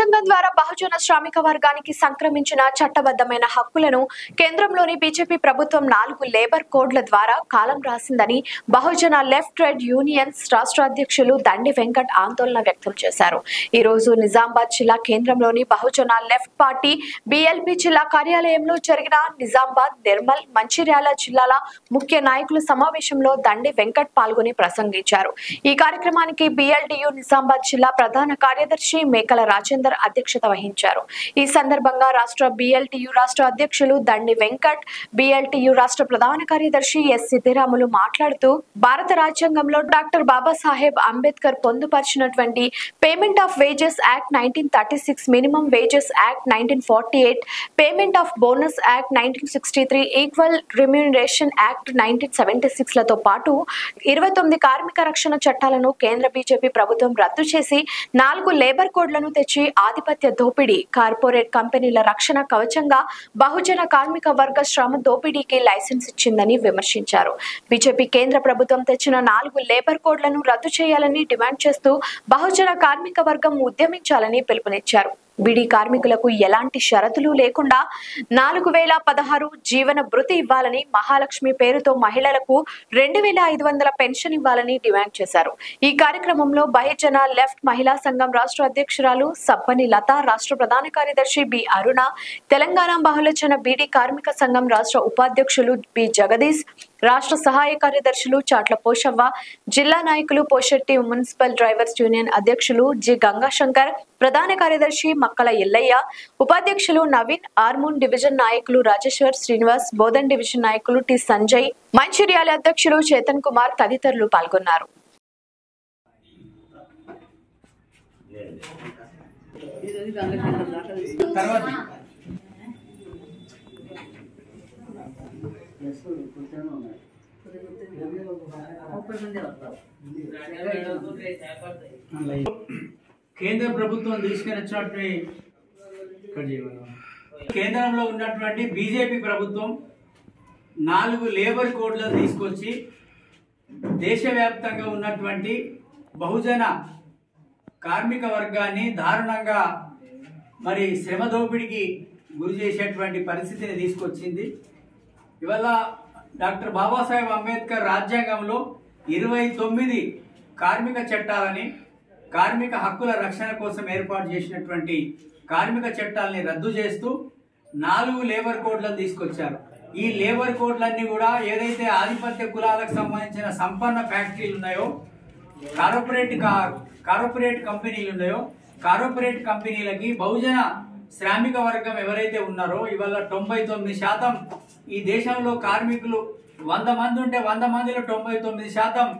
రాజ్యాంగం ద్వారా బహుజన శ్రామిక వర్గానికి సంక్రమించిన చట్టబద్ధమైన హక్కులను కేంద్రంలోని బీజేపీ ప్రభుత్వం 4 లేబర్ కోడ్ల ద్వారా కాలం రాసిందని బహుజన లెఫ్ట్ ట్రేడ్ యూనియన్స్ రాష్ట్ర అధ్యక్షులు దండి వెంకట్ ఆందోళన వ్యక్తం చేశారు. ఈ రోజు నిజామాబాద్ జిల్లా కేంద్రంలోని బహుజన లెఫ్ట్ పార్టీ బీఎల్పీ జిల్లా కార్యాలయంలో జరిగిన నిజామాబాద్, నిర్మల్, మంచిర్యాల జిల్లాల ముఖ్య నాయకుల సమావేశంలో దండి వెంకట్ పాల్గొని ప్రసంగించారు. ఈ కార్యక్రమానికి బీఎల్టీయూ నిజామాబాద్ జిల్లా ప్రధాన కార్యదర్శి మేకల రాజేందర్ అధ్యక్షత వహించారు. ఈ సందర్భంగా రాష్ట్ర బీఎల్టీయూ రాష్ట్ర అధ్యక్షులు దండి వెంకట్, బీఎల్టీయూ రాష్ట్ర ప్రధాన కార్యదర్శి ఎస్ సిద్దిరాములు మాట్లాడుతూ భారత రాజ్యాంగంలో డాక్టర్ బాబాసాహెబ్ అంబేద్కర్ పొందుపరిచినటువంటి payment of wages act 1936, minimum wages act 1948, payment of bonus act 1963, equal remuneration act 1976 లతో పాటు 29 కార్మిక రక్షణ చట్టాలను కేంద్ర బీజేపీ ప్రభుత్వం రద్దు చేసి 4 లేబర్ కోడ్లను తెచ్చి ఆధిపత్య దోపిడీ, కార్పొరేట్ కంపెనీల రక్షణ కవచంగా బహుజన కార్మిక వర్గ శ్రమ దోపిడీకి లైసెన్స్ ఇచ్చిందని విమర్శించారు. బీజేపీ కేంద్ర ప్రభుత్వం తెచ్చిన 4 లేబర్ కోడ్లను రద్దు చేయాలని డిమాండ్ చేస్తూ బహుజన కార్మిక వర్గం ఉద్యమించాలని పిలుపునిచ్చారు. బీడీ కార్మికులకు ఎలాంటి షరతులు లేకుండా 4016 జీవన భృతి ఇవ్వాలని, మహాలక్ష్మి పేరుతో మహిళలకు 2500 పెన్షన్ ఇవ్వాలని డిమాండ్ చేశారు. ఈ కార్యక్రమంలో బహుజన లెఫ్ట్ మహిళా సంఘం రాష్ట్ర అధ్యక్షురాలు సబ్బని లత, రాష్ట్ర ప్రధాన కార్యదర్శి బి అరుణ, తెలంగాణ బహుళజన బీడీ కార్మిక సంఘం రాష్ట్ర ఉపాధ్యక్షులు బి జగదీష్, రాష్ట్ర సహాయ కార్యదర్శులు చాట్ల పోషవ్వ, జిల్లా నాయకులు పోషెట్టి మున్సిపల్ డ్రైవర్స్ యూనియన్ అధ్యక్షులు జి గంగాశంకర్, ప్రధాన కార్యదర్శి మక్కల ఎల్లయ్య, ఉపాధ్యక్షులు నవీన్, ఆర్మూన్ డివిజన్ నాయకులు రాజేశ్వర్, శ్రీనివాస్, బోధన్ డివిజన్ నాయకులు టి సంజయ్, మంచిర్యాల అధ్యక్షులు చేతన్ కుమార్ తదితరులు పాల్గొన్నారు. కేంద్ర ప్రభుత్వం తీసుకుని కేంద్రంలో ఉన్నటువంటి బీజేపీ ప్రభుత్వం 4 లేబర్ కోడ్లను తీసుకొచ్చి దేశవ్యాప్తంగా ఉన్నటువంటి బహుజన కార్మిక వర్గాన్ని దారుణంగా మరి శ్రమ దోపిడికి గురి చేసేటువంటి పరిస్థితిని తీసుకొచ్చింది. ఇవాళ డాక్టర్ బాబాసాహెబ్ అంబేద్కర్ రాజ్యాంగంలో 29 కార్మిక చట్టాలని, కార్మిక హక్కుల రక్షణ కోసం ఏర్పాటు చేసినటువంటి కార్మిక చట్టాలని రద్దు చేస్తూ 4 లేబర్ కోడ్లను తీసుకొచ్చారు. ఈ లేబర్ కోడ్లన్నీ కూడా ఏదైతే ఆధిపత్య కులాలకు సంబంధించిన సంపన్న ఫ్యాక్టరీలు ఉన్నాయో, కార్పొరేట్ కంపెనీలు ఉన్నాయో, కార్పొరేట్ కంపెనీలకి బహుజన శ్రామిక వర్గం ఎవరైతే ఉన్నారో ఇవాళ 99% ఈ దేశంలో కార్మికులు 100 మంది ఉంటే 100 మందిలో 99%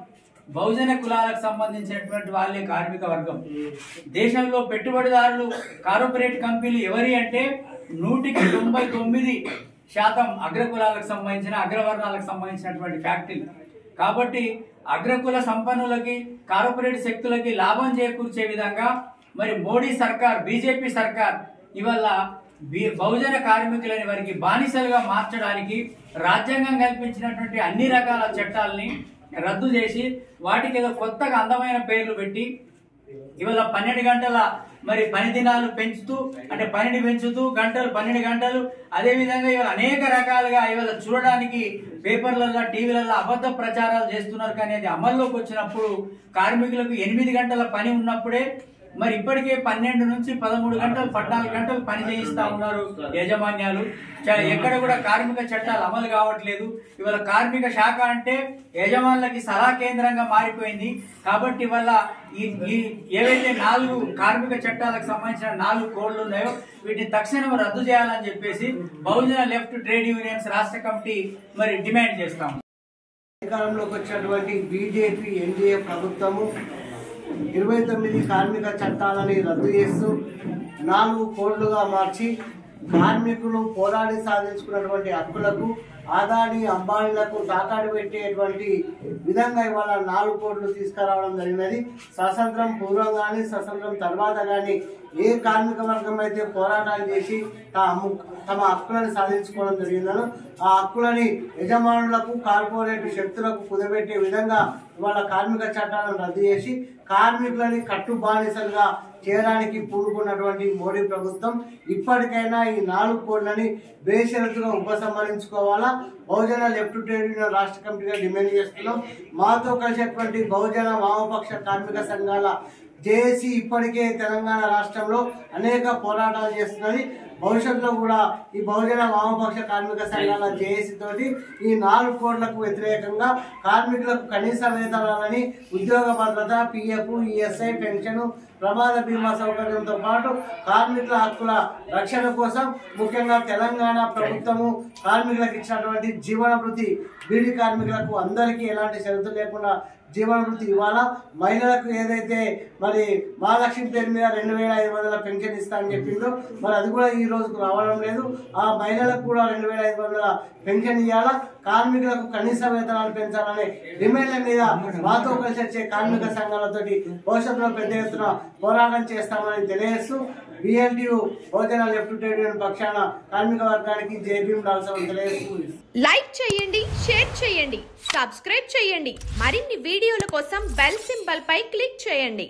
బహుజన కులాలకు సంబంధించినటువంటి వాళ్ళే కార్మిక వర్గం. దేశంలో పెట్టుబడిదారులు కార్పొరేట్ కంపెనీలు ఎవరి అంటే 199% అగ్రకులాలకు సంబంధించిన, అగ్రవర్ణాలకు సంబంధించినటువంటి ఫ్యాక్టరీలు. కాబట్టి అగ్రకుల సంపన్నులకి, కార్పొరేట్ శక్తులకి లాభం చేకూర్చే విధంగా మరి మోడీ సర్కార్, బీజేపీ సర్కార్ ఇవాళ బహుజన కార్మికులని వారికి బానిసలుగా మార్చడానికి రాజ్యాంగం కల్పించినటువంటి అన్ని రకాల చట్టాలని రద్దు చేసి వాటికి ఏదో కొత్తగా అందమైన పేర్లు పెట్టి ఇవాళ 12 గంటల మరి పని దినాలు పెంచుతూ, అంటే పనిని పెంచుతూ గంటలు 12 గంటలు, అదేవిధంగా ఇవాళ అనేక రకాలుగా ఇవాళ చూడడానికి పేపర్లలో, టీవీలలో అబద్ధ ప్రచారాలు చేస్తున్నారు. కానీ అది అమల్లోకి వచ్చినప్పుడు కార్మికులకు 8 గంటల పని ఉన్నప్పుడే మరి ఇప్పటికే 12 నుంచి 13 గంటలు, 14 గంటలు పని చేయిస్తా ఉన్నారు యాజమాన్యాలు. ఎక్కడ కూడా కార్మిక చట్టాలు అమలు కావట్లేదు. ఇవాళ కార్మిక శాఖ అంటే యజమానులకి సలహా కేంద్రంగా మారిపోయింది. కాబట్టి ఇవాళ ఈ ఏవైతే 4 కార్మిక చట్టాలకు సంబంధించిన 4 కోడ్లు ఉన్నాయో వీటిని తక్షణం రద్దు చేయాలని చెప్పేసి బహుజన లెఫ్ట్ ట్రేడ్ యూనియన్స్ రాష్ట్ర కమిటీ మరి డిమాండ్ చేస్తాము. అధికారంలోకి వచ్చినటువంటి బీజేపీ ఎన్డీఏ ప్రభుత్వము 29 కార్మిక చట్టాలని రద్దు చేస్తూ 4 కోడ్లుగా మార్చి కార్మికులు పోరాడి సాధించుకున్నటువంటి హక్కులకు ఆదాని అంబానీలకు తాకాడు పెట్టేటువంటి విధంగా ఇవాళ 4 కోడ్లు తీసుకురావడం జరిగినది. స్వతంత్రం పూర్వం కానీ స్వతంత్రం తర్వాత కానీ ఏ కార్మిక వర్గం అయితే పోరాటాలు చేసి తమ హక్కులను సాధించుకోవడం జరిగిందనో ఆ హక్కులని యజమానులకు, కార్పొరేట్ శక్తులకు కుదబెట్టే విధంగా ఇవాళ కార్మిక చట్టాలను రద్దు చేసి కార్మికులని కట్టు బానిసలుగా చేయడానికి పూనుకున్నటువంటి మోడీ ప్రభుత్వం ఇప్పటికైనా ఈ 4 కోడ్లని బేషరతుగా ఉపసంహరించుకోవాలా బహుజన లెఫ్ట్ ట్రేడ్ యూనియన్ రాష్ట్ర కమిటీగా డిమాండ్ చేస్తున్నాం. మాతో కలిసేటువంటి బహుజన వామపక్ష కార్మిక సంఘాల జేఏసీ ఇప్పటికే తెలంగాణ రాష్ట్రంలో అనేక పోరాటాలు చేస్తున్నది. భవిష్యత్తులో కూడా ఈ బహుజన వామపక్ష కార్మిక సంఘాల జేఏసీ తోటి ఈ 4 కోడ్లకు వ్యతిరేకంగా కార్మికులకు కనీస వేతనాలని, ఉద్యోగ భద్రత, పిఎఫ్, ఈఎస్ఐ, పెన్షన్, ప్రమాద బీమా సౌకర్యంతో పాటు కార్మికుల హక్కుల రక్షణ కోసం ముఖ్యంగా తెలంగాణ ప్రభుత్వము కార్మికులకు ఇచ్చినటువంటి జీవన భృతి, బీడీ కార్మికులకు అందరికీ ఎలాంటి షరతులు లేకుండా జీవన భృతి ఇవ్వాలా. మహిళలకు ఏదైతే మరి మహాలక్ష్మి పేరు మీద 2500 పెన్షన్ ఇస్తా అని చెప్పిందో మరి అది కూడా ఈ రోజుకు రావడం లేదు. ఆ మహిళలకు కూడా 2500 పెన్షన్ ఇవ్వాలా. కార్మికులకు కనీస వేతనాలు పెంచాలనే డిమాండ్ల మీద మాతో కలిసి వచ్చే కార్మిక సంఘాలతోటి భవిష్యత్తులో పెద్ద ఎత్తున పోరాటం చేస్తామని తెలియజేస్తూ BLTU బహుజన లెఫ్ట్ ట్రేడ్ యూనియన్ పక్షాన కార్మిక వర్గానికి జై భీమ్ డాల్సమని తెలియజేస్తూ లైక్ చేయండి, షేర్ చేయండి, సబ్స్క్రైబ్ చేయండి. మరిన్ని వీడియోల కోసం బెల్ సింబల్ పై క్లిక్ చేయండి.